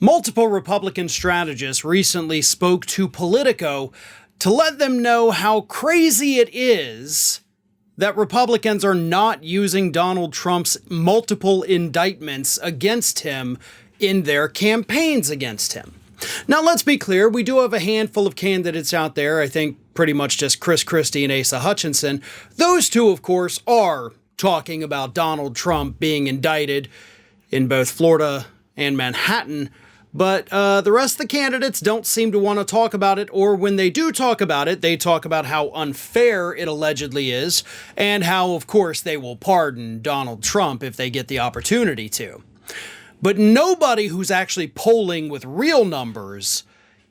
Multiple Republican strategists recently spoke to Politico to let them know how crazy it is that Republicans are not using Donald Trump's multiple indictments against him in their campaigns against him. Now, let's be clear, we do have a handful of candidates out there, I think pretty much just Christie and Asa Hutchinson. Those two, of course, are talking about Donald Trump being indicted in both Florida and Manhattan. But the rest of the candidates don't seem to want to talk about it, or when they do talk about it, they talk about how unfair it allegedly is, and how, of course, they will pardon Donald Trump if they get the opportunity to. But nobody who's actually polling with real numbers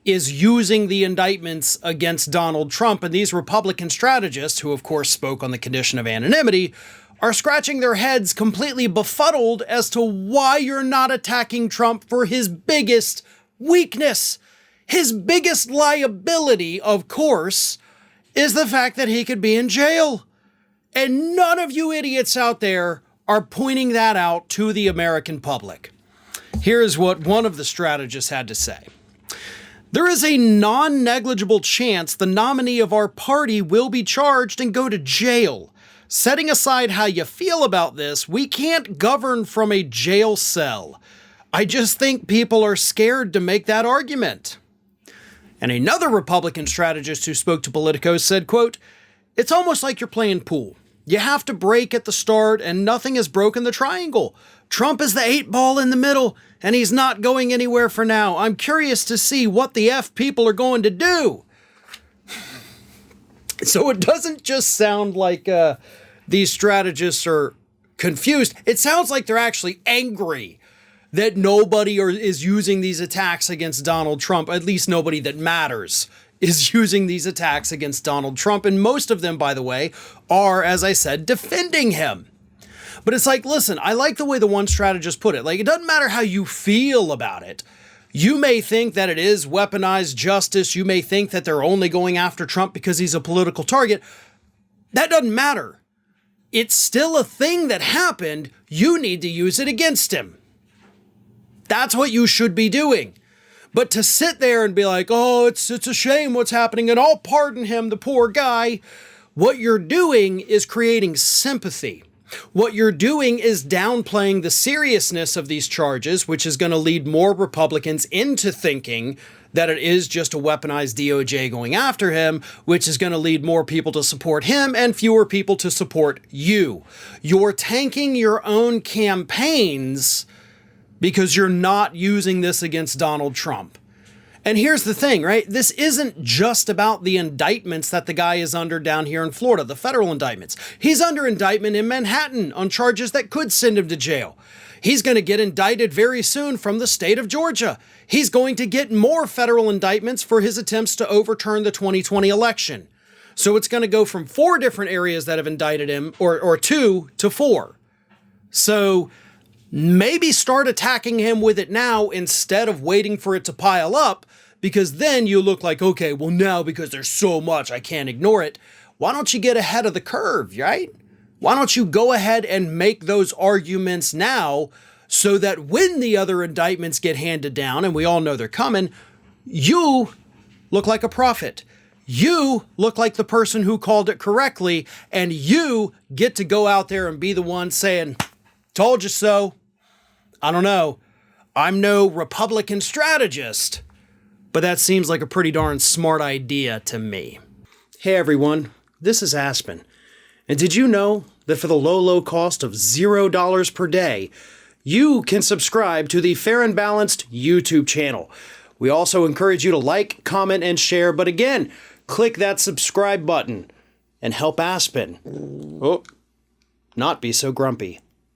is using the indictments against Donald Trump, and these Republican strategists, who of course spoke on the condition of anonymity, are scratching their heads completely befuddled as to why you're not attacking Trump for his biggest weakness. His biggest liability, of course, is the fact that he could be in jail. And none of you idiots out there are pointing that out to the American public. Here's what one of the strategists had to say. There is a non-negligible chance the nominee of our party will be charged and go to jail. Setting aside how you feel about this, we can't govern from a jail cell. I just think people are scared to make that argument. And another Republican strategist who spoke to Politico said, quote, "It's almost like you're playing pool. You have to break at the start and nothing has broken the triangle. Trump is the 8 ball in the middle and he's not going anywhere for now. I'm curious to see what the F people are going to do." So it doesn't just sound like these strategists are confused. It sounds like they're actually angry that nobody is using these attacks against Donald Trump, at least nobody that matters is using these attacks against Donald Trump. And most of them, by the way, are, as I said, defending him. But it's like, listen, I like the way the one strategist put it. Like, it doesn't matter how you feel about it. You may think that it is weaponized justice. You may think that they're only going after Trump because he's a political target. That doesn't matter. It's still a thing that happened. You need to use it against him. That's what you should be doing. But to sit there and be like, oh, it's a shame what's happening and I'll pardon him, the poor guy. What you're doing is creating sympathy. What you're doing is downplaying the seriousness of these charges, which is going to lead more Republicans into thinking that it is just a weaponized DOJ going after him, which is going to lead more people to support him and fewer people to support you. You're tanking your own campaigns because you're not using this against Donald Trump. And here's the thing, right? This isn't just about the indictments that the guy is under down here in Florida, the federal indictments. He's under indictment in Manhattan on charges that could send him to jail. He's going to get indicted very soon from the state of Georgia. He's going to get more federal indictments for his attempts to overturn the 2020 election. So it's going to go from 4 different areas that have indicted him, or 2 to 4. So maybe start attacking him with it now instead of waiting for it to pile up, because then you look like, okay, well now because there's so much, I can't ignore it. Why don't you get ahead of the curve, right? Why don't you go ahead and make those arguments now so that when the other indictments get handed down, and we all know they're coming, you look like a prophet. You look like the person who called it correctly, and you get to go out there and be the one saying, told you so. I don't know. I'm no Republican strategist, but that seems like a pretty darn smart idea to me. Hey everyone, this is Aspen. And did you know that for the low cost of $0 per day, you can subscribe to the Fair and Balanced YouTube channel? We also encourage you to like, comment, and share. But again, click that subscribe button and help Aspen not be so grumpy.